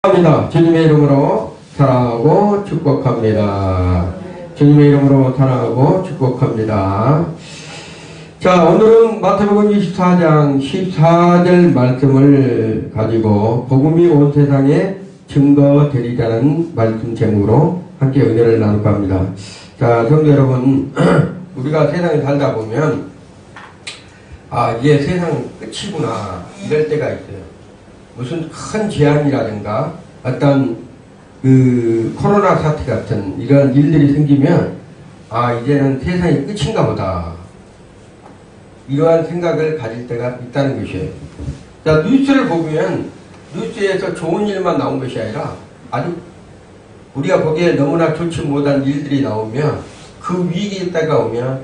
합니다. 주님의 이름으로 사랑하고 축복합니다. 주님의 이름으로 사랑하고 축복합니다. 자, 오늘은 마태복음 24장 14절 말씀을 가지고 복음이 온 세상에 증거 되리라는 말씀 제목으로 함께 은혜를 나눌까 합니다. 자, 성도 여러분, 우리가 세상에 살다 보면 이게 세상 끝이구나 이럴 때가 있어요. 무슨 큰 재앙이라든가 어떤 코로나 사태 같은 이런 일들이 생기면 이제는 세상이 끝인가 보다 이러한 생각을 가질 때가 있다는 것이에요. 자, 뉴스를 보면 뉴스에서 좋은 일만 나온 것이 아니라 아주 우리가 보기에 너무나 좋지 못한 일들이 나오면 그 위기에 다가오면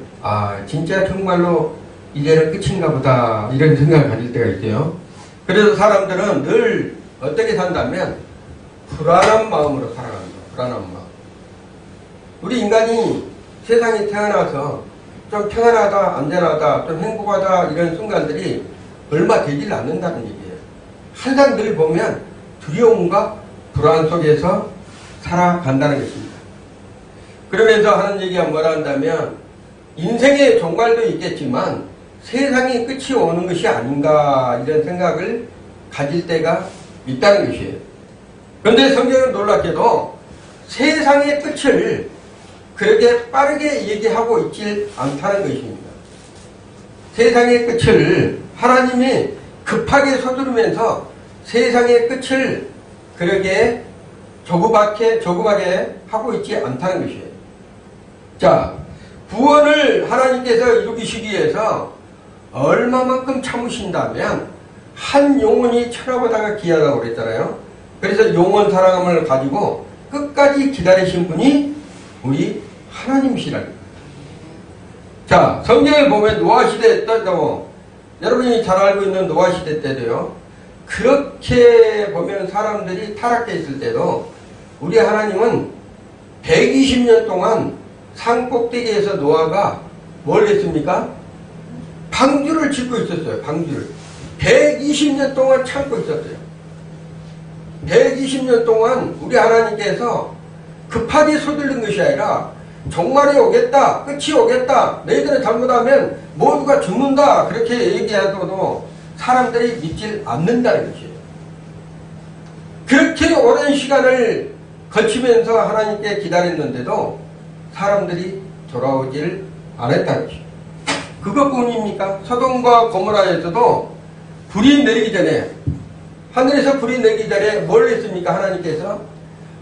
진짜 정말로 이제는 끝인가 보다 이런 생각을 가질 때가 있어요. 그래서 사람들은 늘 어떻게 산다면 불안한 마음으로 살아갑니다. 불안한 마음. 우리 인간이 세상에 태어나서 좀 평안하다, 안전하다, 좀 행복하다 이런 순간들이 얼마 되질 않는다는 얘기예요. 항상 늘 보면 두려움과 불안 속에서 살아간다는 것입니다. 그러면서 하는 얘기가 뭐라 한다면 인생의 종말도 있겠지만 세상이 끝이 오는 것이 아닌가 이런 생각을 가질 때가 있다는 것이에요. 그런데 성경은 놀랍게도 세상의 끝을 그렇게 빠르게 얘기하고 있지 않다는 것입니다. 세상의 끝을 하나님이 급하게 서두르면서 세상의 끝을 그렇게 조급하게 하고 있지 않다는 것이에요. 자, 구원을 하나님께서 이루시기 위해서 얼마만큼 참으신다면 한 영혼이 천하보다가 귀하다고 그랬잖아요. 그래서 영혼 사랑함을 가지고 끝까지 기다리신 분이 우리 하나님이시라는 거예요. 자, 성경을 보면 노아시대 때도 여러분이 잘 알고 있는 노아시대 때도요. 그렇게 보면 사람들이 타락해 있을 때도 우리 하나님은 120년 동안 산 꼭대기에서 노아가 뭘 했습니까? 방주를 짓고 있었어요. 방주를. 120년 동안 참고 있었어요. 120년 동안 우리 하나님께서 급하게 서둘른 것이 아니라 종말이 오겠다. 끝이 오겠다. 너희들은 잘못하면 모두가 죽는다. 그렇게 얘기해도 사람들이 믿질 않는다는 것이에요. 그렇게 오랜 시간을 거치면서 하나님께 기다렸는데도 사람들이 돌아오질 않았다는 것이에요. 그것뿐입니까? 소돔과 고모라에서도 불이 내리기 전에 하늘에서 불이 내리기 전에 뭘 했습니까? 하나님께서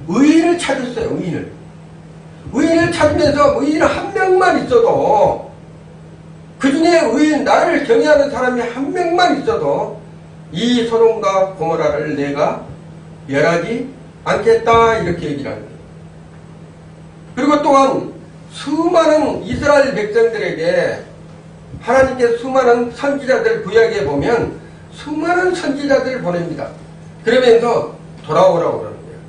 의인을 찾았어요. 의인을 찾으면서 의인 한 명만 있어도 그 중에 의인 나를 경외하는 사람이 한 명만 있어도 이 소돔과 고모라를 내가 멸하지 않겠다 이렇게 얘기를 합니다. 그리고 또한 수많은 이스라엘 백성들에게 하나님께서 수많은 선지자들 구약에 보면 수많은 선지자들을 보냅니다. 그러면서 돌아오라고 그러는 거예요.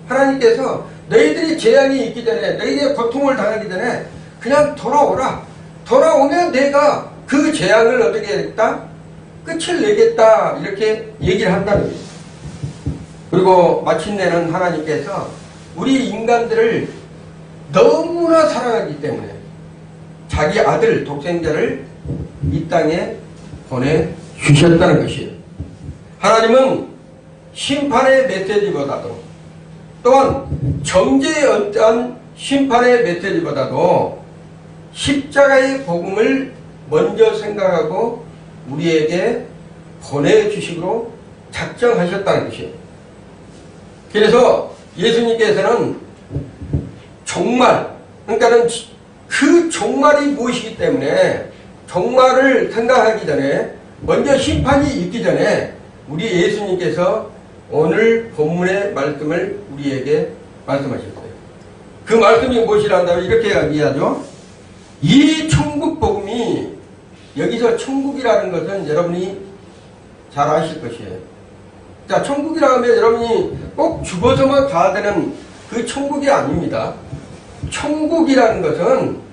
하나님께서 너희들이 재앙이 있기 전에 너희들이 고통을 당하기 전에 그냥 돌아오라. 돌아오면 내가 그 재앙을 어떻게 하겠다? 끝을 내겠다 이렇게 얘기를 한다는 거예요. 그리고 마침내는 하나님께서 우리 인간들을 너무나 사랑하기 때문에 자기 아들 독생자를 이 땅에 보내주셨다는 것이에요. 하나님은 심판의 메시지보다도 또한 정죄의 어떠한 심판의 메시지보다도 십자가의 복음을 먼저 생각하고 우리에게 보내주시기로 작정하셨다는 것이에요. 그래서 예수님께서는 종말, 그러니까는 그 종말이 무엇이기 때문에 종말을 생각하기 전에 먼저 심판이 있기 전에 우리 예수님께서 오늘 본문의 말씀을 우리에게 말씀하셨어요. 그 말씀이 무엇이란다면 이렇게 이야기하죠. 이 천국 복음이 여기서 천국이라는 것은 여러분이 잘 아실 것이에요. 자, 천국이라고 하면 여러분이 꼭 죽어서만 가야 되는 그 천국이 아닙니다. 천국이라는 것은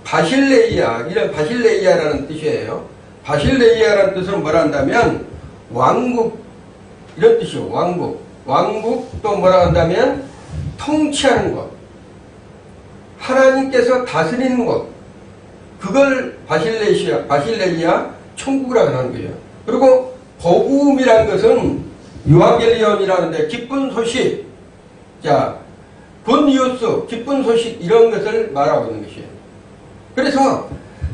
바실레이아, 이런 바실레이아라는 뜻이에요. 바실레이아라는 뜻은 뭐라 한다면 왕국, 이런 뜻이요. 왕국. 왕국, 또 뭐라 한다면 통치하는 것, 하나님께서 다스리는 것, 그걸 바실레이아 천국이라고 하는 거예요. 그리고 복음이라는 것은 유아겔리온이라는데 기쁜 소식, 자, 굿뉴스, 기쁜 소식, 이런 것을 말하고 있는 것이에요. 그래서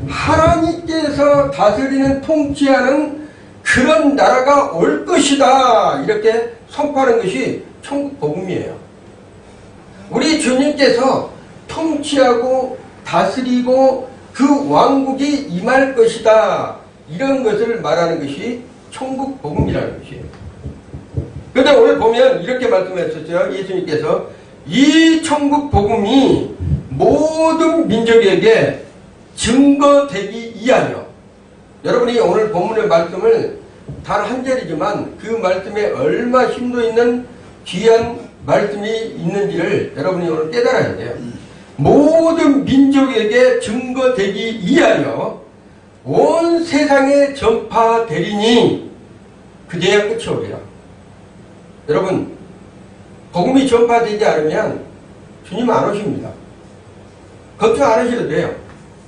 하나님께서 다스리는, 통치하는 그런 나라가 올 것이다, 이렇게 선포하는 것이 천국 복음이에요. 우리 주님께서 통치하고 다스리고 그 왕국이 임할 것이다, 이런 것을 말하는 것이 천국 복음이라는 것이에요. 그런데 오늘 보면 이렇게 말씀하셨죠. 예수님께서 이 천국 복음이 모든 민족에게 증거되기 위하여, 여러분이 오늘 본문의 말씀을 단 한 절이지만 그 말씀에 얼마 힘도 있는 귀한 말씀이 있는지를 여러분이 오늘 깨달아야 돼요. 모든 민족에게 증거되기 위하여 온 세상에 전파되리니 그제야 끝이 오리라. 여러분, 복음이 전파되지 않으면 주님 안 오십니다. 걱정 안 하셔도 돼요.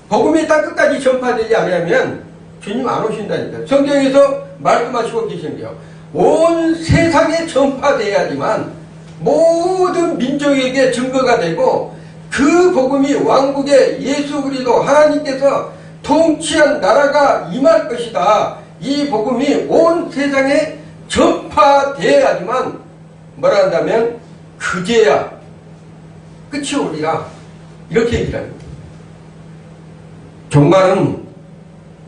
복음이 땅 끝까지 전파되지 않으면 주님 안 오신다니까요. 성경에서 말씀하시고 계시는데요. 온 세상에 전파돼야지만 모든 민족에게 증거가 되고 그 복음이 왕국의 예수 그리스도 하나님께서 통치한 나라가 임할 것이다. 이 복음이 온 세상에 전파돼야지만 뭐라 한다면 그제야 끝이 오리라, 이렇게 얘기를 합니다. 종말은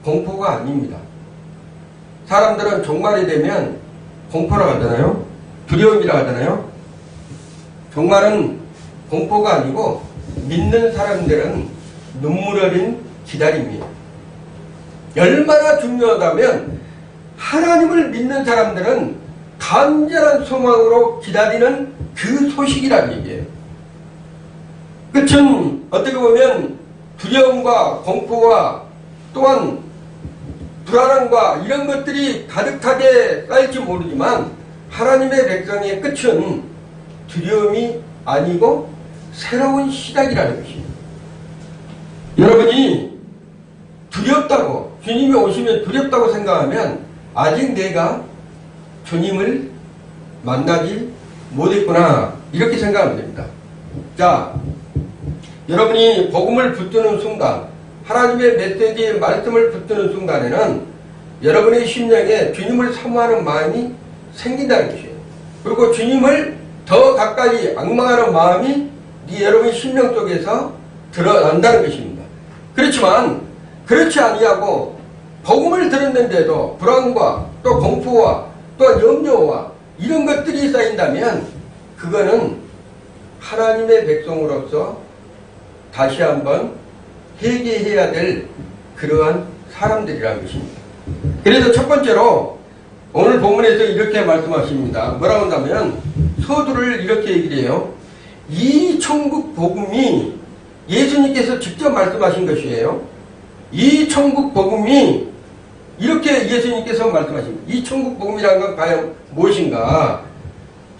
공포가 아닙니다. 사람들은 종말이 되면 공포라고 하잖아요. 두려움이라고 하잖아요. 종말은 공포가 아니고 믿는 사람들은 눈물 어린 기다림이에요. 얼마나 중요하다면 하나님을 믿는 사람들은 간절한 소망으로 기다리는 그 소식이라는 얘기예요. 끝은 어떻게 보면 두려움과 공포와 또한 불안함과 이런 것들이 가득하게 쌓일지 모르지만 하나님의 백성의 끝은 두려움이 아니고 새로운 시작이라는 것이에요. 여러분이 두렵다고, 주님이 오시면 두렵다고 생각하면 아직 내가 주님을 만나지 못했구나, 이렇게 생각하면 됩니다. 자, 여러분이 복음을 붙드는 순간, 하나님의 메시지의 말씀을 붙드는 순간에는 여러분의 심령에 주님을 사모하는 마음이 생긴다는 것이에요. 그리고 주님을 더 가까이 앙망하는 마음이 여러분의 심령 속에서 드러난다는 것입니다. 그렇지만 그렇지 아니하고 복음을 들었는데도 불안과 또 공포와 또 염려와 이런 것들이 쌓인다면 그거는 하나님의 백성으로서 다시 한번 회개해야 될 그러한 사람들이라는 것입니다. 그래서 첫 번째로 오늘 본문에서 이렇게 말씀하십니다. 뭐라고 한다면 서두를 이렇게 얘기를 해요. 이 천국 복음이 예수님께서 직접 말씀하신 것이에요. 이 천국 복음이 이렇게 예수님께서 말씀하십니다. 이 천국 복음이라는 건 과연 무엇인가?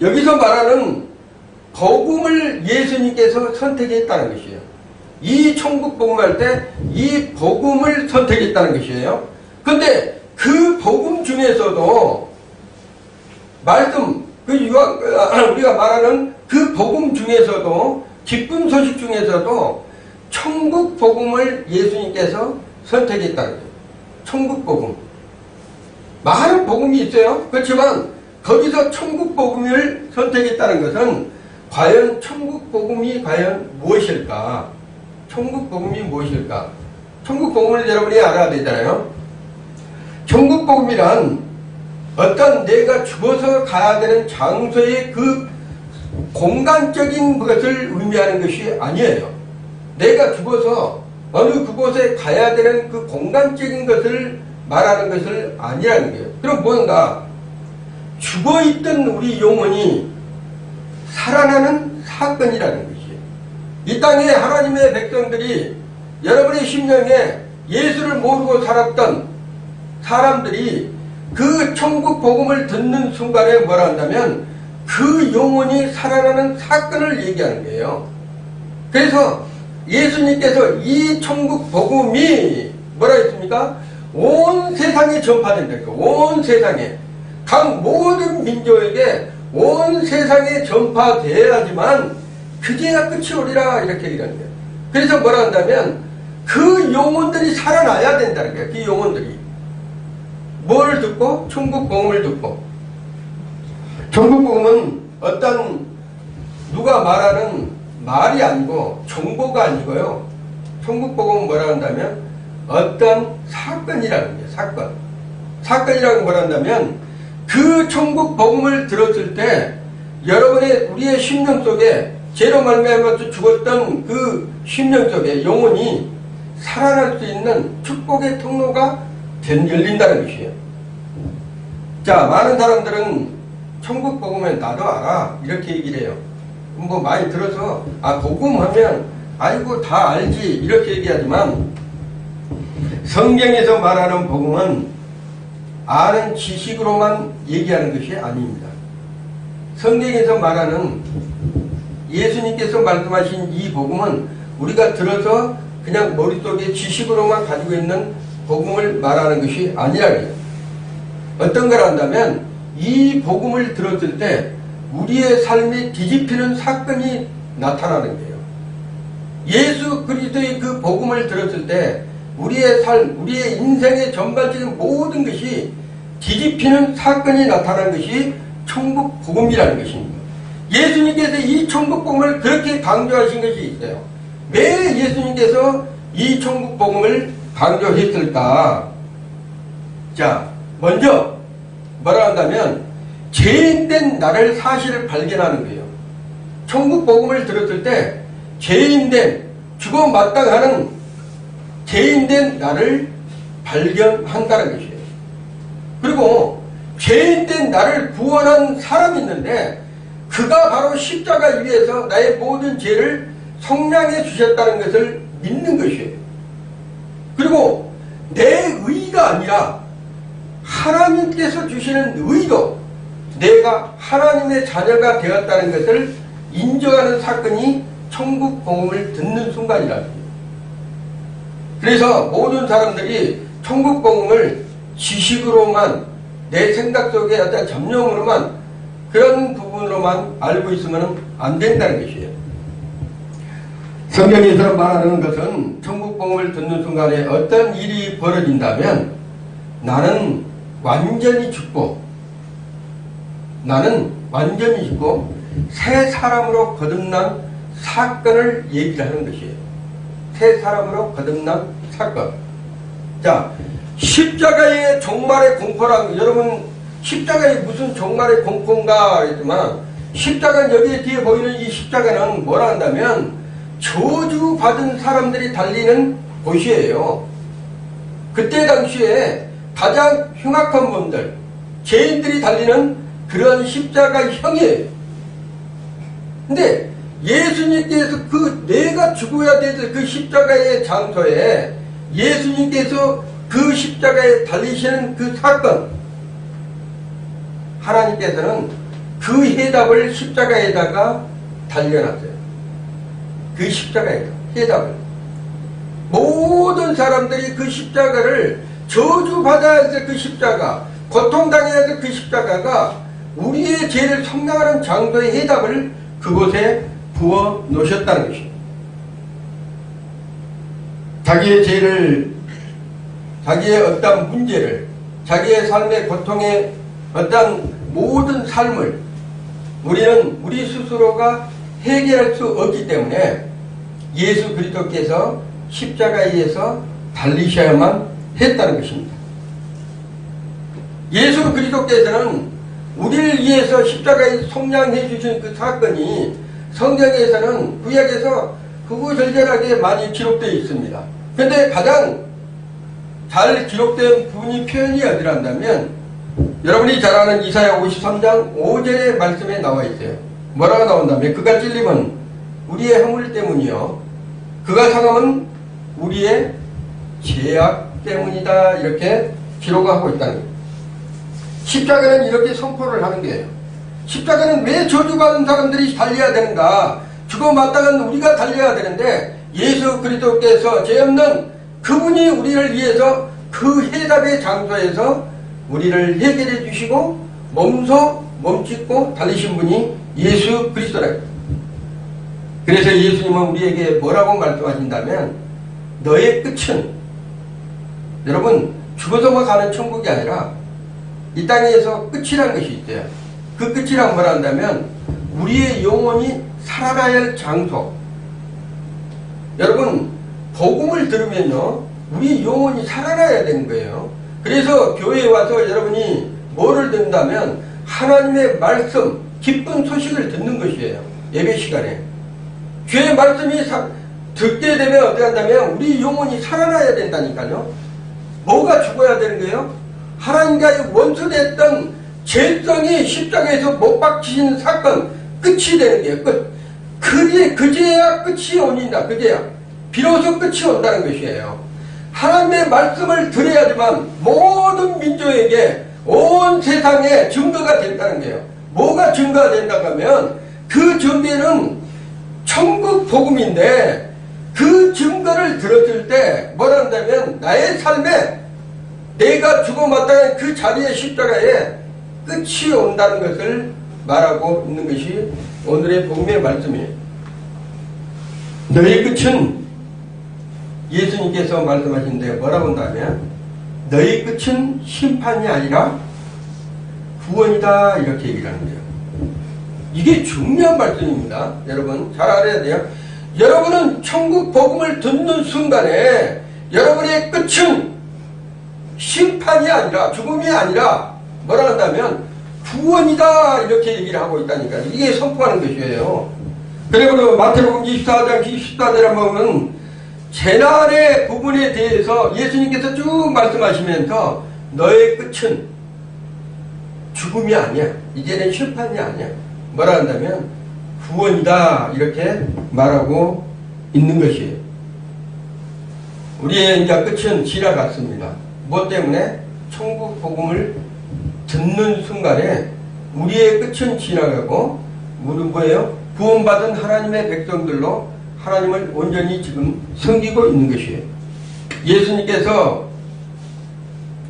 여기서 말하는 복음을 예수님께서 선택했다는 것이에요. 이 천국 복음할 때 이 복음을 선택했다는 것이에요. 그런데 그 복음 중에서도 말씀, 우리가 말하는 그 복음 중에서도 기쁜 소식 중에서도 천국 복음을 예수님께서 선택했다는 거예요. 천국 복음. 많은 복음이 있어요. 그렇지만 거기서 천국 복음을 선택했다는 것은 과연 천국 복음이 과연 무엇일까? 천국 복음이 무엇일까? 천국 복음을 여러분이 알아야 되잖아요. 천국 복음이란 어떤 내가 죽어서 가야 되는 장소의 그 공간적인 것을 의미하는 것이 아니에요. 내가 죽어서 어느 그곳에 가야 되는 그 공간적인 것을 말하는 것을 아니라는 거예요. 그럼 뭔가 죽어있던 우리 영혼이 살아나는 사건이라는 것이에요. 이 땅에 하나님의 백성들이 여러분의 심령에 예수를 모르고 살았던 사람들이 그 천국 복음을 듣는 순간에 뭐라 한다면 그 그 영혼이 살아나는 사건을 얘기하는 거예요. 그래서 예수님께서 이 천국 복음이 뭐라 했습니까? 온 세상에 전파된다. 온 세상에, 각 모든 민족에게 온 세상에 전파되어야지만 그제야 끝이 오리라, 이렇게 얘기하는 거예요. 그래서 뭐라 한다면 그 영혼들이 살아나야 된다는 거예요. 그 영혼들이 뭘 듣고? 천국 복음을 듣고. 천국 복음은 어떤 누가 말하는 말이 아니고 정보가 아니고요. 천국 복음은 뭐라 한다면 어떤 사건이라는 거예요. 사건. 사건이라고 뭐라 한다면 그 천국 복음을 들었을 때 여러분의 우리의 심령 속에 죄로 말미암아 죽었던 그 심령 속에 영혼이 살아날 수 있는 축복의 통로가 열린다는 것이에요. 자, 많은 사람들은 천국 복음은 나도 알아, 이렇게 얘기를 해요. 뭐 많이 들어서 복음 하면 아이고 다 알지, 이렇게 얘기하지만 성경에서 말하는 복음은 아는 지식으로만 얘기하는 것이 아닙니다. 성경에서 말하는 예수님께서 말씀하신 이 복음은 우리가 들어서 그냥 머릿속에 지식으로만 가지고 있는 복음을 말하는 것이 아니라고요. 어떤 걸 한다면 이 복음을 들었을 때 우리의 삶이 뒤집히는 사건이 나타나는 거예요. 예수 그리스도의 그 복음을 들었을 때 우리의 삶, 우리의 인생의 전반적인 모든 것이 뒤집히는 사건이 나타난 것이 천국 복음이라는 것입니다. 예수님께서 이 천국 복음을 그렇게 강조하신 것이 있어요. 왜 예수님께서 이 천국 복음을 강조했을까? 자, 먼저 뭐라 한다면 죄인된 나를 사실을 발견하는 거예요. 천국 복음을 들었을 때 죄인된, 죽어 마땅하는 죄인된 나를 발견한다는 것이에요. 그리고 죄인된 나를 구원한 사람이 있는데 그가 바로 십자가 위에서 나의 모든 죄를 속량해 주셨다는 것을 믿는 것이에요. 그리고 내 의가 아니라 하나님께서 주시는 의도, 내가 하나님의 자녀가 되었다는 것을 인정하는 사건이 천국 복음을 듣는 순간이라는 거예요. 그래서 모든 사람들이 천국 복음을 지식으로만, 내 생각 속에 어떤 잡념으로만, 그런 부분으로만 알고 있으면 안 된다는 것이에요. 성경에서 말하는 것은 천국 복음을 듣는 순간에 어떤 일이 벌어진다면 나는 완전히 죽고 새 사람으로 거듭난 사건을 얘기를 하는 것이에요. 새 사람으로 거듭난 사건. 자, 십자가의 종말의 공포라는, 여러분 십자가의 무슨 종말의 공포인가 했지만 십자가, 여기 뒤에 보이는 이 십자가는 뭐라 한다면 저주받은 사람들이 달리는 곳이에요. 그때 당시에 가장 흉악한 분들, 죄인들이 달리는 그런 십자가형이에요. 근데 예수님께서 내가 죽어야 될 그 십자가의 장소에 예수님께서 그 십자가에 달리시는 그 사건, 하나님께서는 그 해답을 십자가에다가 달려놨어요. 그 십자가에 해답을. 모든 사람들이 그 십자가를 저주받아야 해서 그 십자가, 고통당해야 해서 그 십자가가 우리의 죄를 속량하는 장소의 해답을 그곳에 부어 놓으셨다는 것입니다. 자기의 죄를, 자기의 어떤 문제를, 자기의 삶의 고통의 어떤 모든 삶을 우리는 우리 스스로가 해결할 수 없기 때문에 예수 그리스도께서 십자가에서 달리셔야만 했다는 것입니다. 예수 그리스도께서는 우리를 위해서 십자가에 속량해 주신 그 사건이 성경에서는, 구약에서 구구절절하게 많이 기록되어 있습니다. 그런데 가장 잘 기록된 부분이 표현이 어디란다면 여러분이 잘 아는 이사야 53장 5절의 말씀에 나와 있어요. 뭐라고 나온다면 그가 찔림은 우리의 허물 때문이요 그가 상함은 우리의 죄악 때문이다, 이렇게 기록하고 있다는 거예요. 십자가는 이렇게 선포를 하는 거예요. 십자가는 왜 저주받은 사람들이 달려야 되는가? 죽어 마땅한 우리가 달려야 되는데 예수 그리스도께서 죄 없는 그분이 우리를 위해서 그 해답의 장소에서 우리를 해결해 주시고 멈추고 달리신 분이 예수 그리스도라. 그래서 예수님은 우리에게 뭐라고 말씀하신다면 너의 끝은, 여러분 죽어서만 가는 천국이 아니라 이 땅에서 끝이라는 것이 있어요. 그 끝이란 뭐라 한다면 우리의 영혼이 살아가야 할 장소. 여러분 복음을 들으면요 우리 영혼이 살아나야 되는 거예요. 그래서 교회에 와서 여러분이 뭐를 듣는다면 하나님의 말씀, 기쁜 소식을 듣는 것이에요. 예배 시간에 교회 말씀이 듣게 되면 어떻게 한다면 우리 영혼이 살아나야 된다니까요. 뭐가 죽어야 되는 거예요? 하나님과의 원수됐던 죄성이 십자가에서 못 박히신 사건 끝이 되는 거예요. 끝. 그제야 끝이 온다. 그제야 비로소 끝이 온다는 것이에요. 하나님의 말씀을 들어야지만 모든 민족에게 온 세상에 증거가 된다는 거예요. 뭐가 증거가 된다고 하면 그 증거는 천국 복음인데 그 증거를 들었을 때 뭐라 한다면 나의 삶에 내가 죽어 마땅한 그 자리의 십자가에 끝이 온다는 것을 말하고 있는 것이 오늘의 복음의 말씀이에요. 너희 끝은 예수님께서 말씀하신데 뭐라고 한다면 너희 끝은 심판이 아니라 구원이다 이렇게 얘기를 하는 거예요. 이게 중요한 말씀입니다. 여러분 잘 알아야 돼요. 여러분은 천국 복음을 듣는 순간에 여러분의 끝은 심판이 아니라 죽음이 아니라 뭐라 한다면 구원이다 이렇게 얘기를 하고 있다니까. 이게 선포하는 것이에요. 그리고 마태복음 24장 14절에 보면 재난의 부분에 대해서 예수님께서 쭉 말씀하시면서 너의 끝은 죽음이 아니야. 이제는 심판이 아니야. 뭐라 한다면 구원이다 이렇게 말하고 있는 것이에요. 우리의 이제 끝은 지나갔습니다. 무엇 때문에? 천국 복음을 듣는 순간에 우리의 끝은 지나가고 우리는 뭐예요? 구원받은 하나님의 백성들로 하나님을 온전히 지금 섬기고 있는 것이에요. 예수님께서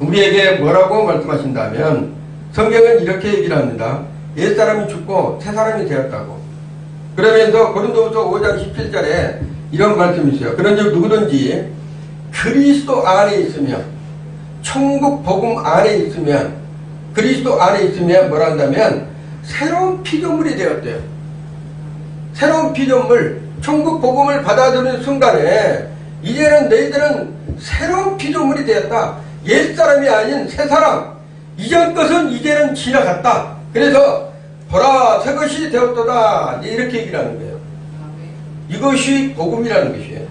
우리에게 뭐라고 말씀하신다면 성경은 이렇게 얘기를 합니다. 옛사람이 죽고 새사람이 되었다고. 그러면서 고린도후서 5장 17절에 이런 말씀이 있어요. 그런즉 누구든지 그리스도 안에 있으면, 천국 복음 안에 있으면, 그리스도 안에 있으면 뭐라 한다면 새로운 피조물이 되었대요. 새로운 피조물, 천국 복음을 받아들이는 순간에 이제는 너희들은 새로운 피조물이 되었다. 옛사람이 아닌 새사람, 이전 것은 이제는 지나갔다. 그래서 보라 새것이 되었도다 이렇게 얘기를 하는 거예요. 이것이 복음이라는 것이에요.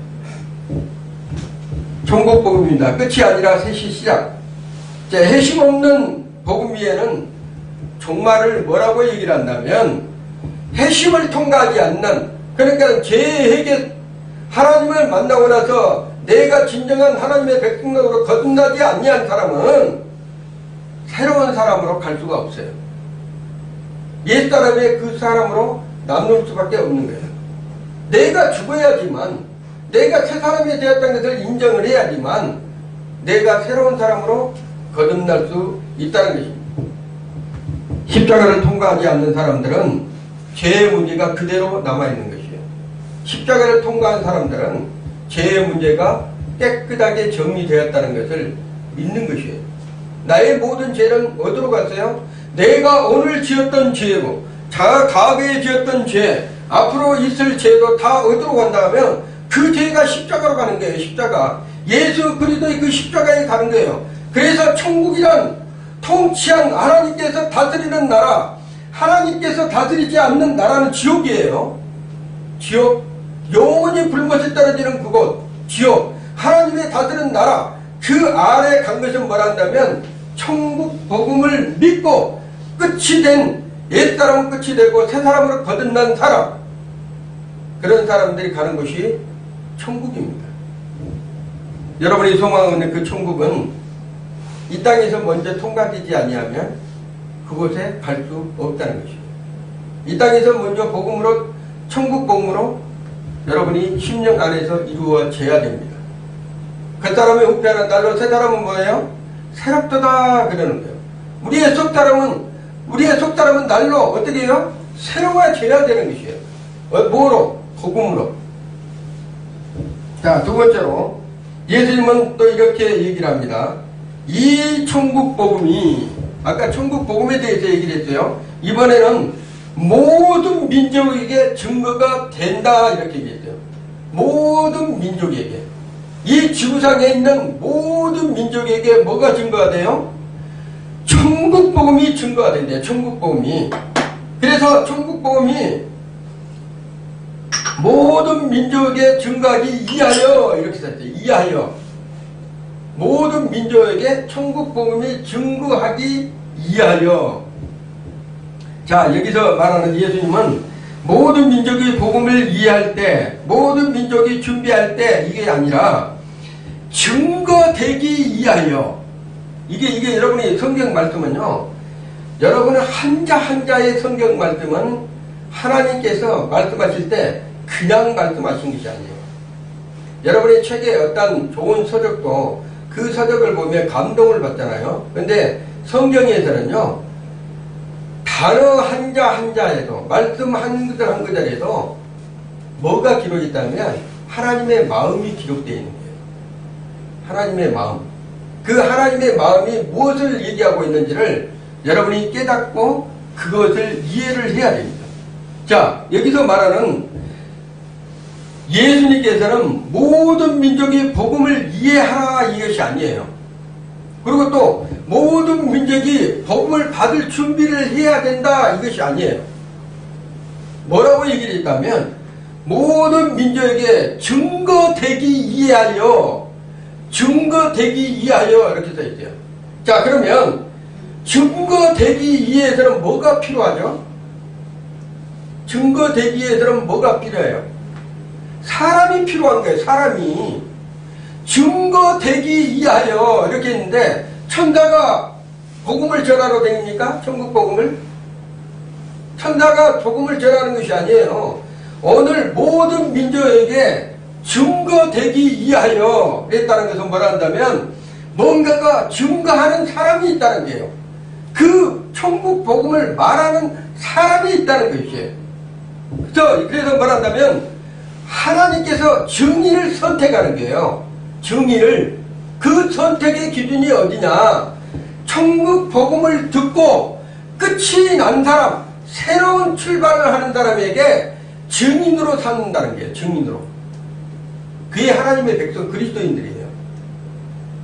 천국 복음입니다. 끝이 아니라 셋이 시작. 해심 없는 복음 위에는 종말을 뭐라고 얘기를 한다면 해심을 통과하지 않는, 그러니까 죄에게 하나님을 만나고 나서 내가 진정한 하나님의 백성으로 거듭나지 아니한 사람은 새로운 사람으로 갈 수가 없어요. 옛사람의 그 사람으로 남는 수밖에 없는 거예요. 내가 죽어야지만, 내가 새 사람이 되었다는 것을 인정을 해야지만 내가 새로운 사람으로 거듭날 수 있다는 것입니다. 십자가를 통과하지 않는 사람들은 죄의 문제가 그대로 남아있는 것이에요. 십자가를 통과한 사람들은 죄의 문제가 깨끗하게 정리되었다는 것을 믿는 것이에요. 나의 모든 죄는 어디로 갔어요? 내가 오늘 지었던 죄고 과거에 지었던 죄, 앞으로 있을 죄도 다 어디로 간다 하면 그 죄가 십자가로 가는 거예요. 십자가. 예수 그리스도의 그 십자가에 가는 거예요. 그래서 천국이란 통치한 하나님께서 다스리는 나라, 하나님께서 다스리지 않는 나라는 지옥이에요. 지옥, 영원히 불못이 떨어지는 그곳, 지옥, 하나님의 다스리는 나라, 그 아래 간 것은 뭐라 한다면 천국 복음을 믿고 끝이 된, 옛사람은 끝이 되고 새사람으로 거듭난 사람, 그런 사람들이 가는 곳이 천국입니다. 여러분이 소망하는 그 천국은 이 땅에서 먼저 통과되지 아니하면 그곳에 갈 수 없다는 것이에요. 이 땅에서 먼저 복음으로, 천국 복음으로 여러분이 10년 안에서 이루어져야 됩니다. 그 사람의 후패하는 날로 새 사람은 뭐예요? 새롭도다 그러는 거예요. 우리의 속사람은 날로 어떻게 해요? 새로워져야 되는 것이에요. 뭐로? 복음으로. 자, 두 번째로 예수님은 또 이렇게 얘기를 합니다. 이 천국 복음이, 아까 천국 복음에 대해서 얘기를 했어요. 이번에는 모든 민족에게 증거가 된다 이렇게 얘기했어요. 모든 민족에게, 이 지구상에 있는 모든 민족에게 뭐가 증거가 돼요? 천국 복음이 증거가 된대요. 천국 복음이. 그래서 천국 복음이 모든 민족에게 증거하기 위하여 이렇게 썼어요. 위하여. 모든 민족에게 천국 복음이 증거하기 위하여. 자, 여기서 말하는 예수님은 모든 민족이 복음을 이해할 때, 모든 민족이 준비할 때 이게 아니라 증거되기 위하여. 이게 여러분이 성경 말씀은요, 여러분은 한자 한자의 성경 말씀은 하나님께서 말씀하실 때 그냥 말씀하신 것이 아니에요. 여러분의 책에 어떤 좋은 서적도 그 서적을 보면 감동을 받잖아요. 근데 성경에서는요, 단어 한자 한자에도, 말씀 한 구절 한 구절에도 뭐가 기록이 있다면 하나님의 마음이 기록되어 있는 거예요. 하나님의 마음. 그 하나님의 마음이 무엇을 얘기하고 있는지를 여러분이 깨닫고 그것을 이해를 해야 됩니다. 자, 여기서 말하는 예수님께서는 모든 민족이 복음을 이해하라 이것이 아니에요. 그리고 또 모든 민족이 복음을 받을 준비를 해야 된다 이것이 아니에요. 뭐라고 얘기를 했다면 모든 민족에게 증거되기 위하여, 증거되기 위하여 이렇게 써 있어요. 자, 그러면 증거되기 위해서는 뭐가 필요하죠? 증거되기 위해서는 뭐가 필요해요? 사람이 필요한 거예요. 사람이. 증거되기 위하여 이렇게 했는데 천사가 복음을 전하러 다닙니까? 천국 복음을? 천사가 복음을 전하는 것이 아니에요. 오늘 모든 민족에게 증거되기 위하여 했다는 것은 뭐라 한다면 뭔가가 증거하는 사람이 있다는 거예요. 그 천국 복음을 말하는 사람이 있다는 것이에요. 그래서 뭐라 한다면 하나님께서 증인을 선택하는 거예요. 증인을. 그 선택의 기준이 어디냐? 천국 복음을 듣고 끝이 난 사람, 새로운 출발을 하는 사람에게 증인으로 산다는 거예요. 증인으로. 그게 하나님의 백성 그리스도인들이에요.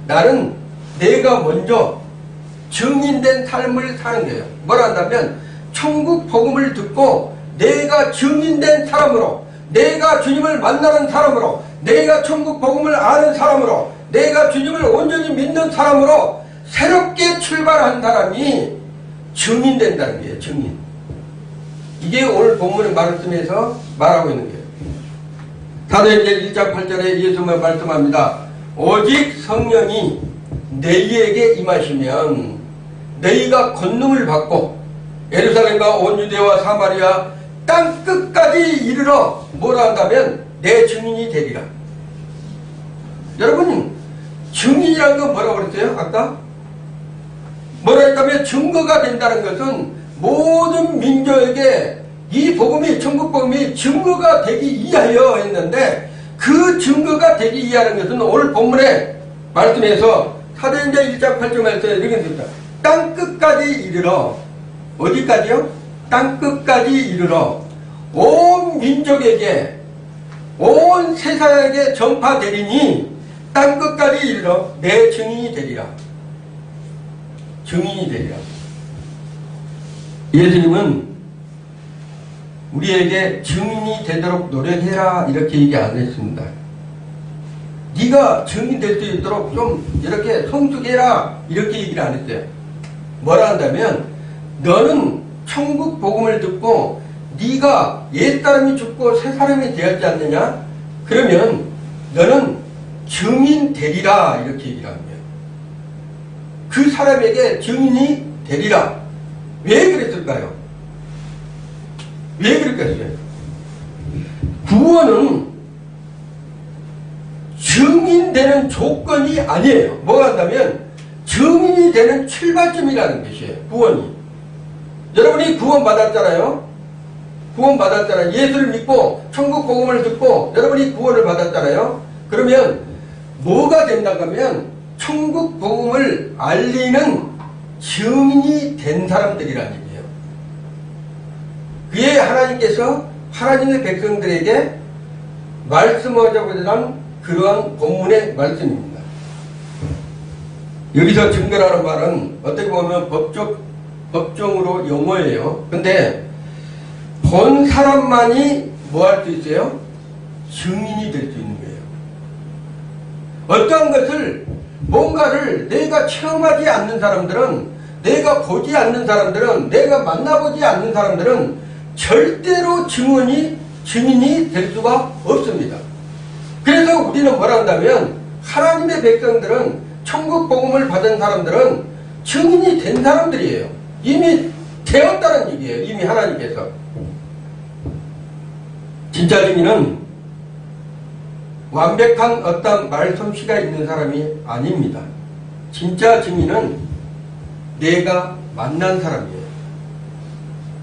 나는 내가 먼저 증인된 삶을 사는 거예요. 뭐라 한다면 천국 복음을 듣고 내가 증인된 사람으로, 내가 주님을 만나는 사람으로, 내가 천국 복음을 아는 사람으로, 내가 주님을 온전히 믿는 사람으로 새롭게 출발한 사람이 증인된다는 거예요. 증인. 이게 오늘 본문의 말씀에서 말하고 있는 거예요. 사도행전 1장 8절에 예수님은 말씀합니다. 오직 성령이 너희에게 임하시면 너희가 권능을 받고 예루살렘과 온 유대와 사마리아 땅 끝까지 이르러 뭐라 한다면 내 증인이 되리라. 여러분, 증인이라는 건 뭐라고 그랬어요? 아까? 뭐라 했다면 증거가 된다는 것은 모든 민족에게 이 복음이, 천국 복음이 증거가 되기 위하여 했는데 그 증거가 되기 위하는 것은 오늘 본문의 말씀에서 사도행전 1장 8절에서 이렇게 됩니다. 땅 끝까지 이르러, 어디까지요? 땅 끝까지 이르러 온 민족에게, 온 세상에게 전파되리니 땅 끝까지 이르러 내 증인이 되리라. 증인이 되리라. 예수님은 우리에게 증인이 되도록 노력해라 이렇게 얘기 안 했습니다. 네가 증인 될 수 있도록 좀 이렇게 성숙해라 이렇게 얘기를 안 했어요. 뭐라 한다면 너는 천국 복음을 듣고 네가 옛사람이 죽고 새사람이 되었지 않느냐? 그러면 너는 증인 되리라 이렇게 얘기를 합니다. 그 사람에게 증인이 되리라. 왜 그랬을까요? 왜 그랬겠어요? 구원은 증인되는 조건이 아니에요. 뭐가 한다면 증인이 되는 출발점이라는 것이에요. 구원이. 여러분이 구원 받았잖아요. 구원 받았잖아요. 예수를 믿고 천국 복음을 듣고 여러분이 구원을 받았잖아요. 그러면 뭐가 된다고 하면 천국 복음을 알리는 증인이 된 사람들이라는 얘기예요. 그에 하나님께서 하나님의 백성들에게 말씀하자고자 한 그러한 본문의 말씀입니다. 여기서 증거라는 말은 어떻게 보면 법정으로 용어예요. 근데 본 사람만이 뭐 할 수 있어요? 증인이 될 수 있는 거예요. 어떠한 것을 뭔가를 내가 체험하지 않는 사람들은, 내가 보지 않는 사람들은, 내가 만나보지 않는 사람들은 절대로 증인이 될 수가 없습니다. 그래서 우리는 뭐라 한다면 하나님의 백성들은, 천국 복음을 받은 사람들은 증인이 된 사람들이에요. 이미 되었다는 얘기예요. 이미 하나님께서. 진짜 증인은 완벽한 어떤 말솜씨가 있는 사람이 아닙니다. 진짜 증인은 내가 만난 사람이에요.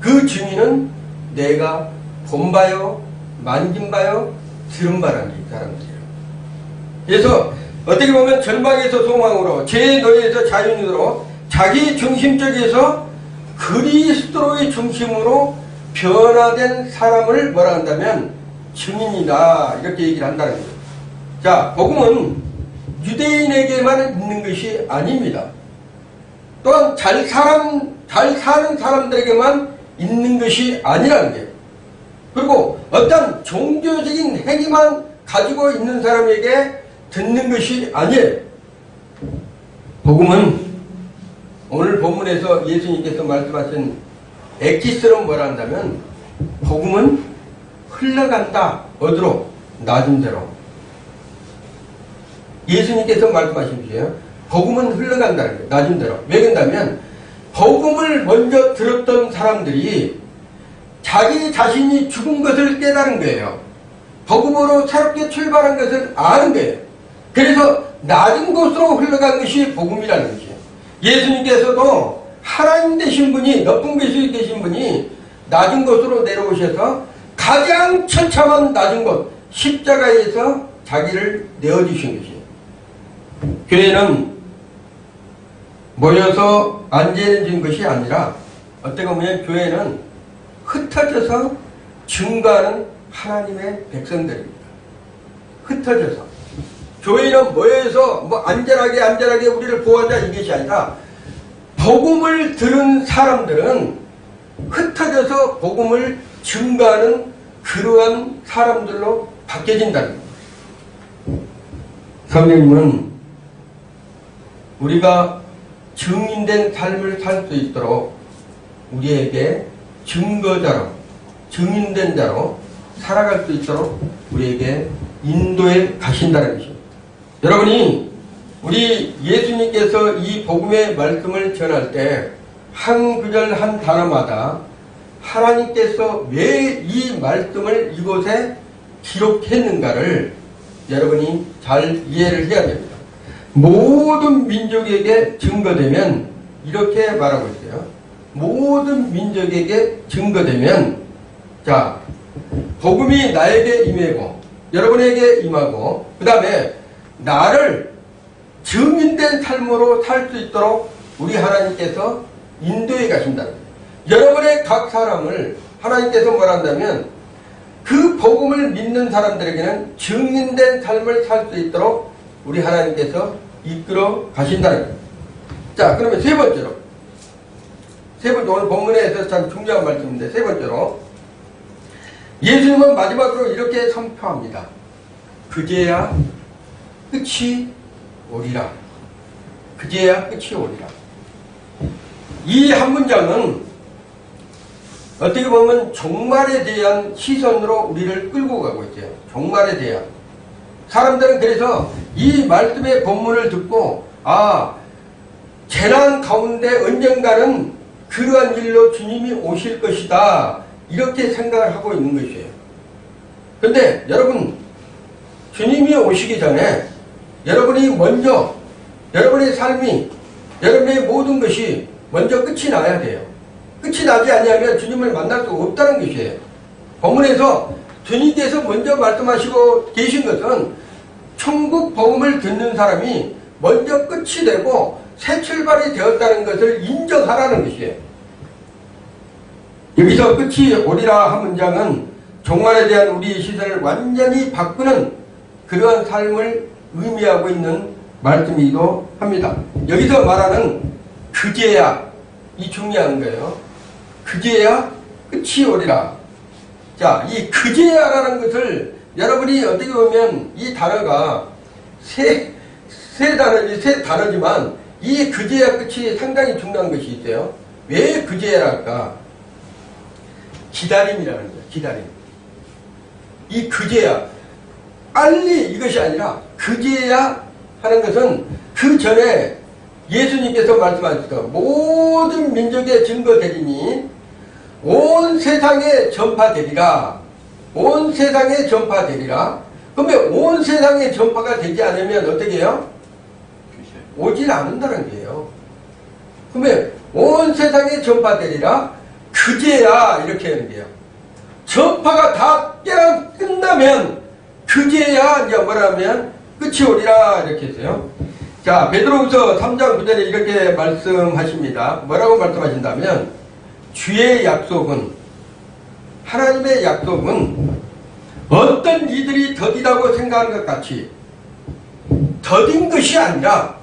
그 증인은 내가 본 바요, 만진 바요, 들은 바라는 사람들이에요. 그래서 어떻게 보면 절망에서 소망으로, 죄의 노예에서 자유인으로 자기 중심적에서 그리스도의 중심으로 변화된 사람을 뭐라 한다면 증인이다, 이렇게 얘기를 한다는 거예요. 자, 복음은 유대인에게만 있는 것이 아닙니다. 또한 잘 사는 사람들에게만 있는 것이 아니라는 거예요. 그리고 어떤 종교적인 행위만 가지고 있는 사람에게 듣는 것이 아니에요. 복음은 오늘 본문에서 예수님께서 말씀하신 엑기스는 뭐라 한다면 복음은 흘러간다. 어디로? 낮은 데로. 예수님께서 말씀하신 것이에요. 복음은 흘러간다는 거예요. 낮은 데로. 왜 그런다면 복음을 먼저 들었던 사람들이 자기 자신이 죽은 것을 깨달은 거예요. 복음으로 새롭게 출발한 것을 아는 거예요. 그래서 낮은 곳으로 흘러간 것이 복음이라는 것이에요. 예수님께서도 하나님 되신 분이, 높은 곳에 계신 분이 낮은 곳으로 내려오셔서 가장 처참한 낮은 곳, 십자가에서 자기를 내어주신 것이에요. 교회는 모여서 앉아있는 것이 아니라 어떻게 보면 교회는 흩어져서 증거하는 하나님의 백성들입니다. 흩어져서. 교회는 모여서 뭐 안전하게 우리를 보호하자 이것이 아니라 복음을 들은 사람들은 흩어져서 복음을 증거하는 그러한 사람들로 바뀌어진다는 겁니다. 성령님은 우리가 증인된 삶을 살 수 있도록 우리에게 증거자로, 증인된 자로 살아갈 수 있도록 우리에게 인도해 가신다는 것입니다. 여러분이 우리 예수님께서 이 복음의 말씀을 전할 때 한 구절 한 단어마다 하나님께서 왜 이 말씀을 이곳에 기록했는가를 여러분이 잘 이해를 해야 됩니다. 모든 민족에게 증거되면 이렇게 말하고 있어요. 모든 민족에게 증거되면, 자, 복음이 나에게 임하고 여러분에게 임하고 그 다음에 나를 증인된 삶으로 살 수 있도록 우리 하나님께서 인도해 가신다는 거예요. 여러분의 각 사람을 하나님께서 뭐라 한다면 그 복음을 믿는 사람들에게는 증인된 삶을 살 수 있도록 우리 하나님께서 이끌어 가신다는 거예요. 자, 그러면 세 번째로, 오늘 본문에서 참 중요한 말씀인데, 세 번째로 예수님은 마지막으로 이렇게 선포합니다. 그제야 끝이 오리라. 그제야 끝이 오리라. 이 한 문장은 어떻게 보면 종말에 대한 시선으로 우리를 끌고 가고 있어요. 종말에 대한. 사람들은 그래서 이 말씀의 본문을 듣고, 아, 재난 가운데 언젠가는 그러한 일로 주님이 오실 것이다. 이렇게 생각을 하고 있는 것이에요. 근데 여러분, 주님이 오시기 전에 여러분이 먼저, 여러분의 삶이, 여러분의 모든 것이 먼저 끝이 나야 돼요. 끝이 나지 않으면 주님을 만날 수 없다는 것이에요. 본문에서 주님께서 먼저 말씀하시고 계신 것은 천국 복음을 듣는 사람이 먼저 끝이 되고 새 출발이 되었다는 것을 인정하라는 것이에요. 여기서 끝이 오리라 한 문장은 종말에 대한 우리의 시선을 완전히 바꾸는 그러한 삶을 의미하고 있는 말씀이기도 합니다. 여기서 말하는 그제야, 이 중요한 거예요. 그제야 끝이 오리라. 자, 이 그제야라는 것을 여러분이 어떻게 보면 이 단어가 세 단어지만 이 그제야 끝이 상당히 중요한 것이 있어요. 왜 그제야랄까? 기다림이라는 거예요. 기다림. 이 그제야, 빨리 이것이 아니라 그제야 하는 것은 그 전에 예수님께서 말씀하셨죠. 모든 민족의 증거되리니 온 세상에 전파되리라. 온 세상에 전파되리라. 그러면 온 세상에 전파가 되지 않으면 어떻게 해요? 오질 않는다는 거예요. 그러면 온 세상에 전파되리라. 그제야 이렇게 하는 거예요. 전파가 다 끝나면 그제야 이제 뭐라면 끝이 오리라 이렇게 했어요. 자, 베드로후서 3장 9절에 이렇게 말씀하십니다. 뭐라고 말씀하신다면 주의 약속은, 하나님의 약속은 어떤 이들이 더디다고 생각하는 것 같이 더딘 것이 아니라,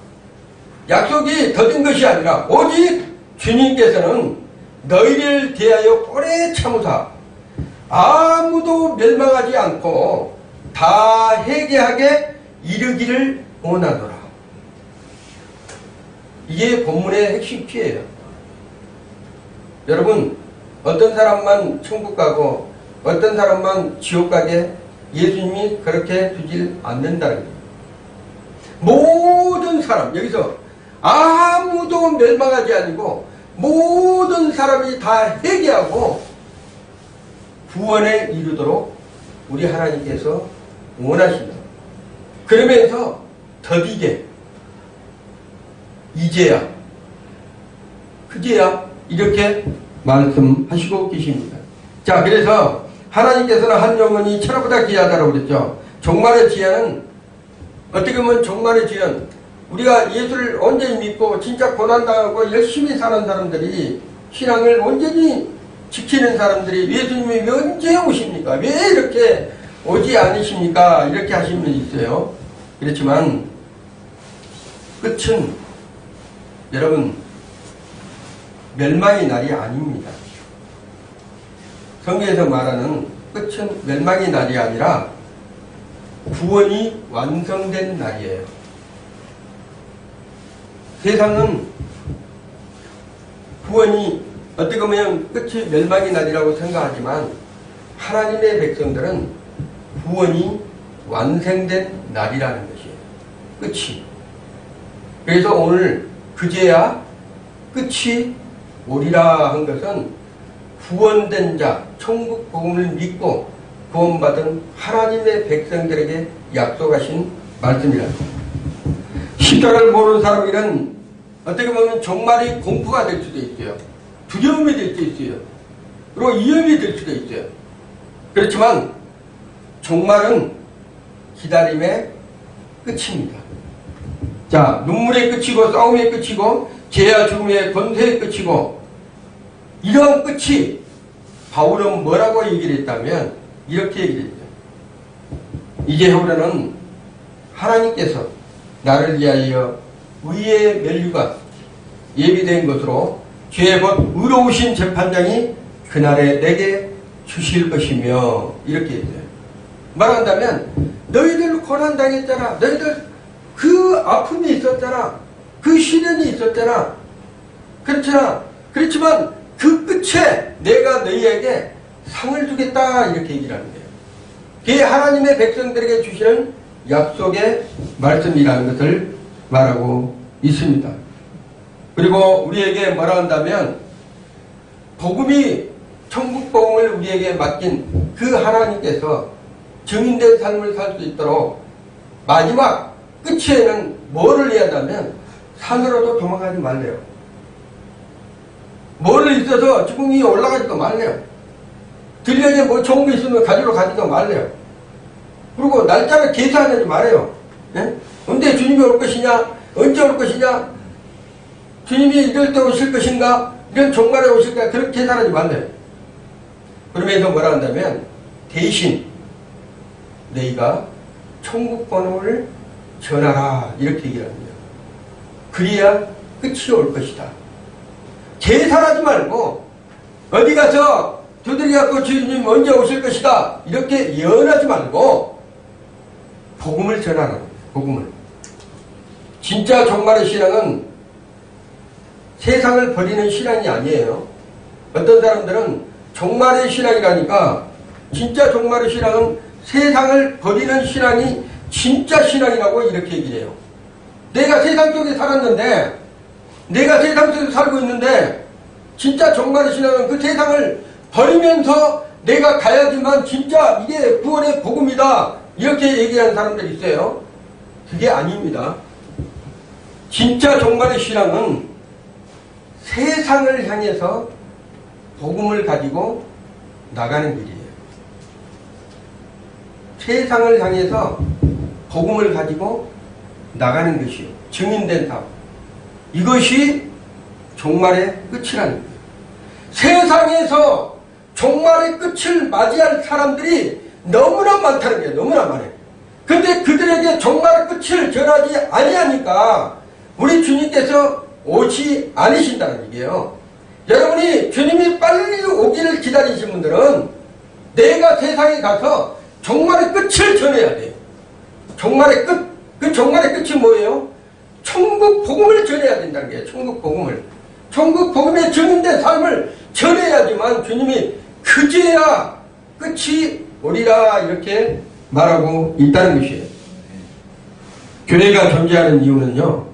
약속이 더딘 것이 아니라 오직 주님께서는 너희를 대하여 오래 참으사 아무도 멸망하지 않고 다 회개하게 이르기를 원하노라. 이게 본문의 핵심 키예요. 여러분, 어떤 사람만 천국 가고 어떤 사람만 지옥 가게 예수님이 그렇게 두질 않는다는 거예요. 모든 사람, 여기서 아무도 멸망하지 않고 모든 사람이 다 회개하고 구원에 이르도록 우리 하나님께서 원하신다. 그러면서 더디게 이제야 그제야 이렇게 말씀하시고 계십니다. 자, 그래서 하나님께서는 한 영혼이 천하보다 귀하다고 그랬죠. 종말의 지혜는 어떻게 보면 종말의 지혜는 우리가 예수를 온전히 믿고 진짜 고난당하고 열심히 사는 사람들이, 신앙을 온전히 지키는 사람들이 예수님이 언제 오십니까? 왜 이렇게 오지 않으십니까? 이렇게 하시는 분이 있어요. 그렇지만 끝은 여러분 멸망의 날이 아닙니다. 성경에서 말하는 끝은 멸망의 날이 아니라 구원이 완성된 날이에요. 세상은 구원이 어떻게 보면 끝이 멸망의 날이라고 생각하지만 하나님의 백성들은 구원이 완성된 날이라는 것이에요. 끝이. 그래서 오늘 그제야 끝이 오리라 한 것은 구원된 자, 천국 복음을 믿고 구원받은 하나님의 백성들에게 약속하신 말씀이라는 거예요. 십자가를 모르는 사람에게는 어떻게 보면 종말이 공포가 될 수도 있어요. 두려움이 될 수도 있어요. 그리고 위험이 될 수도 있어요. 그렇지만 종말은 기다림의 끝입니다. 자, 눈물의 끝이고 싸움의 끝이고 죄와 죽음의 권세의 끝이고, 이러한 끝이 바울은 뭐라고 얘기를 했다면 이렇게 얘기를 했죠. 이제 우리는 하나님께서 나를 위하여 의의 면류가 예비된 것으로 죄의 곧 의로우신 재판장이 그날에 내게 주실 것이며, 이렇게 했어요. 말한다면 너희들 고난당했잖아. 너희들 그 아픔이 있었잖아. 그 시련이 있었잖아. 그렇잖아. 그렇지만 그 끝에 내가 너희에게 상을 주겠다, 이렇게 얘기를 하는 거예요. 그게 하나님의 백성들에게 주시는 약속의 말씀이라는 것을 말하고 있습니다. 그리고 우리에게 뭐라 한다면 복음이 천국 복음을 우리에게 맡긴 그 하나님께서 증인된 삶을 살 수 있도록 마지막 끝에는 뭐를 해야 하냐면 산으로도 도망가지 말래요. 뭘 있어서 지금 위에 올라가지도 말래요. 들려에 뭐 좋은 거 있으면 가지러 가지도 말래요. 그리고 날짜를 계산하지 말아요. 예? 언제 주님이 올 것이냐? 언제 올 것이냐? 주님이 이럴 때 오실 것인가? 이런 종말에 오실까? 그렇게 계산하지 말래요. 그러면서 뭐라 한다면 대신 너희가 천국 번호를 전하라 이렇게 얘기를 합니다. 그래야 끝이 올 것이다. 계산하지 말고 어디 가서 두드려갖고 주님 언제 오실 것이다 이렇게 예언하지 말고 복음을 전하라. 복음을. 진짜 종말의 신앙은 세상을 버리는 신앙이 아니에요. 어떤 사람들은 종말의 신앙이라니까 진짜 종말의 신앙은 세상을 버리는 신앙이 진짜 신앙이라고 이렇게 얘기를 해요. 내가 세상 속에 살았는데 내가 세상 속에 살고 있는데 진짜 종말의 신앙은 그 세상을 버리면서 내가 가야지만 진짜 이게 구원의 복음이다 이렇게 얘기하는 사람들이 있어요. 그게 아닙니다. 진짜 종말의 신앙은 세상을 향해서 복음을 가지고 나가는 길이에요. 세상을 향해서 복음을 가지고 나가는 것이요. 증인된 삶. 이것이 종말의 끝이라는 거예요. 세상에서 종말의 끝을 맞이할 사람들이 너무나 많다는 거예요. 너무나 많아요. 근데 그들에게 종말의 끝을 전하지 아니하니까 우리 주님께서 오지 않으신다는 얘기예요. 여러분이 주님이 빨리 오기를 기다리신 분들은 내가 세상에 가서 종말의 끝을 전해야 돼요. 종말의 끝. 그 종말의 끝이 뭐예요? 천국 복음을 전해야 된다는 거예요. 천국 복음을. 천국 복음에 증인된 삶을 전해야지만 주님이 그제야 끝이 오리라 이렇게 말하고 있다는 것이에요. 교회가 존재하는 이유는요.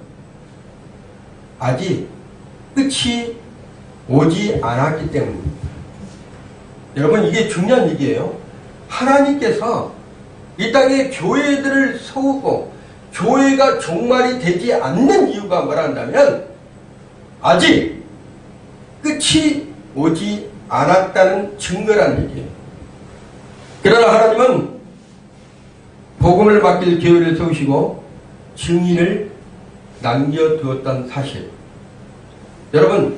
아직 끝이 오지 않았기 때문입니다. 여러분 이게 중요한 얘기예요. 하나님께서 이 땅에 교회들을 세우고 교회가 종말이 되지 않는 이유가 뭐라 한다면 아직 끝이 오지 않았다는 증거라는 얘기예요. 그러나 하나님은 복음을 맡길 교회를 세우시고 증인을 남겨두었다는 사실. 여러분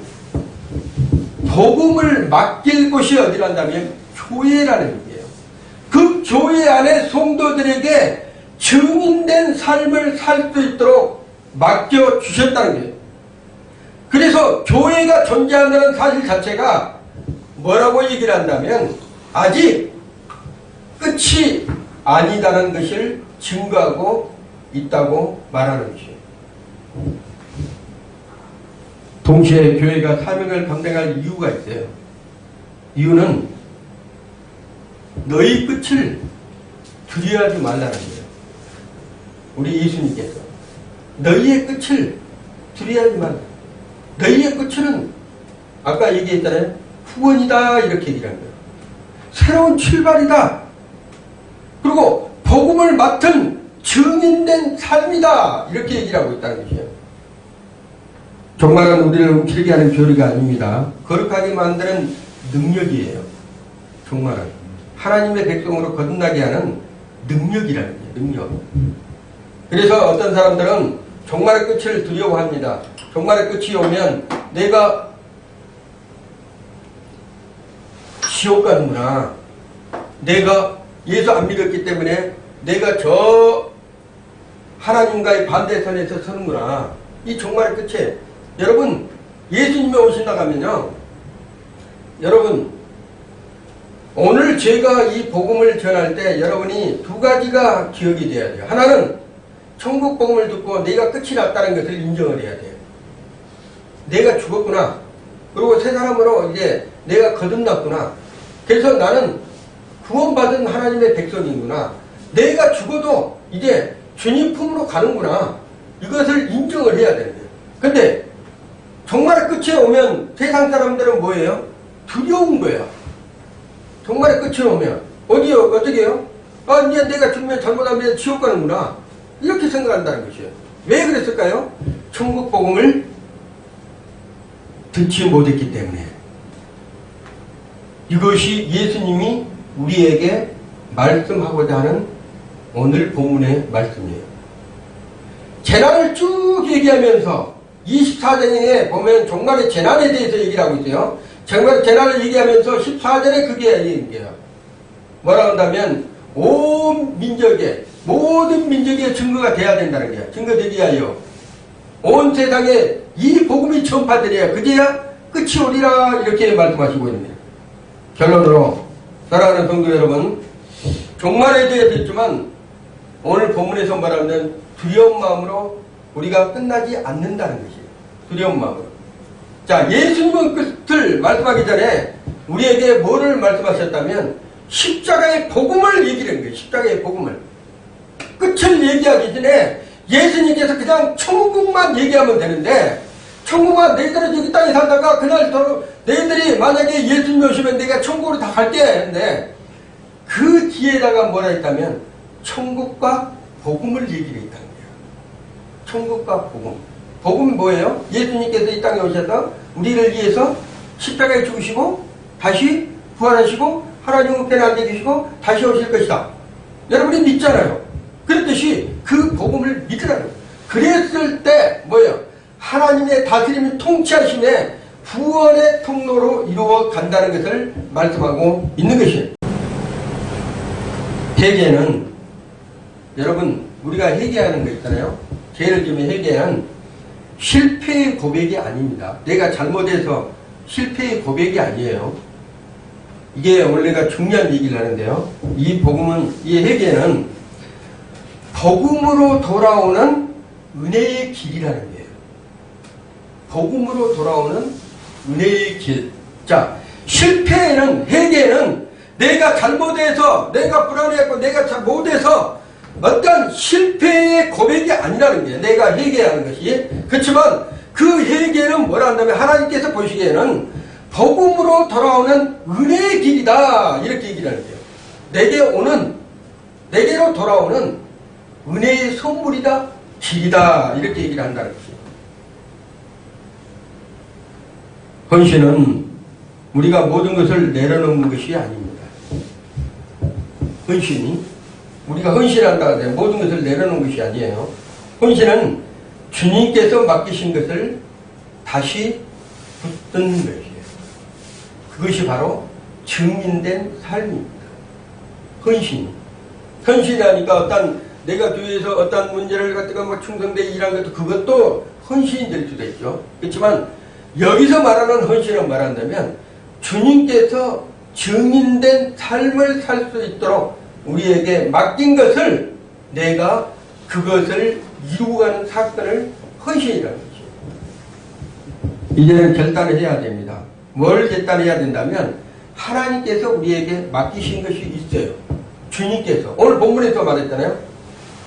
복음을 맡길 곳이 어디란다면 교회라는 얘기예요. 그 교회 안에 성도들에게 증인된 삶을 살 수 있도록 맡겨주셨다는 거예요. 그래서 교회가 존재한다는 사실 자체가 뭐라고 얘기를 한다면 아직 끝이 아니다는 것을 증거하고 있다고 말하는 것이에요. 동시에 교회가 사명을 감당할 이유가 있어요. 이유는 너희 끝을 두려워하지 말라는 거예요. 우리 예수님께서 너희의 끝을 두려워하지 말라. 너희의 끝은 아까 얘기했잖아요. 후원이다 이렇게 얘기하는 거예요. 새로운 출발이다. 그리고 복음을 맡은 증인된 삶이다 이렇게 얘기를 하고 있다는 것이에요. 종말은 우리를 움츠리게 하는 교리가 아닙니다. 거룩하게 만드는 능력이에요. 종말은 하나님의 백성으로 거듭나게 하는 능력이라는 거예요. 능력. 그래서 어떤 사람들은 종말의 끝을 두려워합니다. 종말의 끝이 오면 내가 지옥 가는구나. 내가 예수 안 믿었기 때문에 내가 저 하나님과의 반대선에서 서는구나. 이 종말의 끝에 여러분 예수님이 오신다고 하면요. 여러분 오늘 제가 이 복음을 전할 때 여러분이 두 가지가 기억이 돼야 돼요. 하나는 천국 복음을 듣고 내가 끝이 났다는 것을 인정을 해야 돼요. 내가 죽었구나. 그리고 새 사람으로 이제 내가 거듭났구나. 그래서 나는 구원받은 하나님의 백성이구나. 내가 죽어도 이제 주님 품으로 가는구나. 이것을 인정을 해야 되는 거예요. 근데 정말 끝에 오면 세상 사람들은 뭐예요? 두려운 거예요. 종말의 끝이 오면 어디요? 어떻게 해요? 아, 이제 내가 죽으면 잘못하면 지옥 가는구나. 이렇게 생각한다는 것이에요. 왜 그랬을까요? 천국 복음을 듣지 못했기 때문에. 이것이 예수님이 우리에게 말씀하고자 하는 오늘 본문의 말씀이에요. 재난을 쭉 얘기하면서 24장에 보면 종말의 재난에 대해서 얘기를 하고 있어요. 정말 재난을 얘기하면서 14절에 그게 얘기해요. 뭐라고 한다면 온 민족의 모든 민족의 증거가 돼야 된다는 거예요. 증거되기 위하여 온 세상에 이 복음이 전파되려야 그제야 끝이 오리라 이렇게 말씀하시고 있는 거예요. 결론으로 사랑하는 성도 여러분, 종말에 대해 듣지만 오늘 본문에서 말하는 두려운 마음으로 우리가 끝나지 않는다는 것이에요. 두려운 마음으로. 자, 예수님은 끝을 말씀하기 전에 우리에게 뭐를 말씀하셨다면 십자가의 복음을 얘기를 한 거예요. 십자가의 복음을. 끝을 얘기하기 전에 예수님께서 그냥 천국만 얘기하면 되는데, 천국만 너희들은 여기 땅에 살다가 그날 너희들이 만약에 예수님 오시면 내가 천국으로 다 갈게 했는데, 그 뒤에다가 뭐라 했다면 천국과 복음을 얘기를 했다는 거예요. 천국과 복음. 복음이 뭐예요? 예수님께서 이 땅에 오셔서 우리를 위해서 십자가에 죽으시고 다시 부활하시고 하나님 우편에 앉아 계시고 다시 오실 것이다. 여러분이 믿잖아요. 그랬듯이 그 복음을 믿으라는 거예요. 그랬을 때 뭐예요? 하나님의 다스림이 통치하심에 구원의 통로로 이루어 간다는 것을 말씀하고 있는 것이에요. 회개는 여러분 우리가 회개하는 거 있잖아요. 죄를 지으면 회개는 실패의 고백이 아닙니다. 내가 잘못해서 실패의 고백이 아니에요. 이게 원래가 중요한 얘기를 하는데요. 이 복음은, 이 회개는 복음으로 돌아오는 은혜의 길이라는 거예요. 복음으로 돌아오는 은혜의 길. 자, 실패에는, 회개는 내가 잘못해서, 내가 불안해했고, 내가 잘못해서 어떤 실패의 고백이 아니라는 거예요. 내가 회개하는 것이. 그렇지만 그 회개는 뭐라 한다면 하나님께서 보시기에는 복음으로 돌아오는 은혜의 길이다. 이렇게 얘기를 하는 거예요. 내게로 돌아오는 은혜의 선물이다. 길이다. 이렇게 얘기를 한다는 것이에요. 헌신은 우리가 모든 것을 내려놓는 것이 아닙니다. 헌신이 우리가 헌신한다고 해서 모든 것을 내려놓은 것이 아니에요. 헌신은 주님께서 맡기신 것을 다시 붙드는 것이에요. 그것이 바로 증인된 삶입니다. 헌신이라니까 어떤 내가 교회에서 어떤 문제를 갖다가 뭐 충성되게 일한 것도 그것도 헌신이 될 수도 있죠. 그렇지만 여기서 말하는 헌신은 말한다면 주님께서 증인된 삶을 살 수 있도록 우리에게 맡긴 것을 내가 그것을 이루고 가는 사건을 헌신이라는 것이에요. 이제는 결단을 해야 됩니다. 뭘 결단해야 된다면 하나님께서 우리에게 맡기신 것이 있어요. 주님께서. 오늘 본문에서 말했잖아요.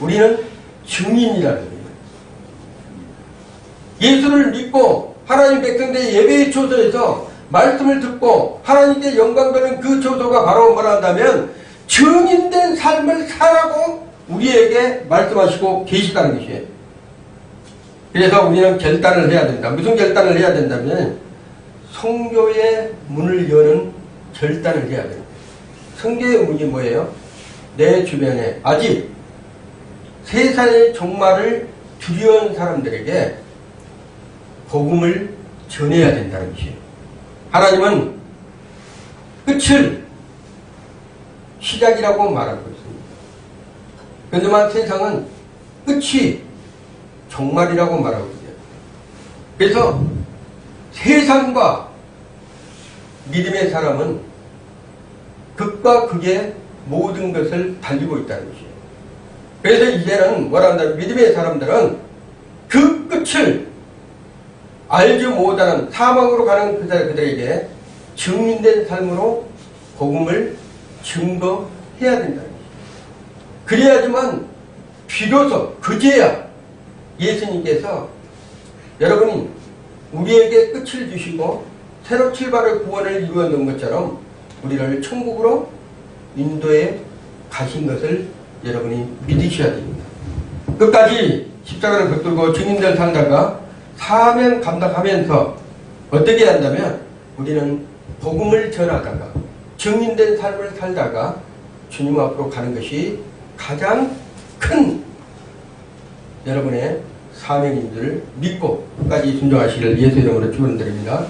우리는 증인이라는 거예요. 예수를 믿고 하나님 백성들의 예배의 초소에서 말씀을 듣고 하나님께 영광 되는 그 초소가 바로 뭐라 한다면 증인된 삶을 살라고 우리에게 말씀하시고 계시다는 것이에요. 그래서 우리는 결단을 해야 된다. 무슨 결단을 해야 된다면 성교의 문을 여는 결단을 해야 됩니다. 성교의 문이 뭐예요? 내 주변에 아직 세상의 종말을 두려워하는 사람들에게 복음을 전해야 된다는 것이에요. 하나님은 끝을 시작이라고 말하고 있습니다. 그런데만 세상은 끝이 종말이라고 말하고 있어요. 그래서 세상과 믿음의 사람은 극과 극의 모든 것을 달리고 있다는 것이에요. 그래서 이제는 뭐라 한다? 믿음의 사람들은 그 끝을 알지 못하는 사망으로 가는 그들에게 증인된 삶으로 복음을 증거해야 된다는 것이에요. 그래야지만 비로소 그제야 예수님께서 여러분이 우리에게 끝을 주시고 새로 출발의 구원을 이루어 놓은 것처럼 우리를 천국으로 인도에 가신 것을 여러분이 믿으셔야 됩니다. 끝까지 십자가를 붙들고 증인들 살다가 사명 감당하면서 어떻게 한다면 우리는 복음을 전하다가 증인된 삶을 살다가 주님 앞으로 가는 것이 가장 큰 여러분의 사명인 줄 믿고 끝까지 순종하시기를 예수 이름으로 축원드립니다.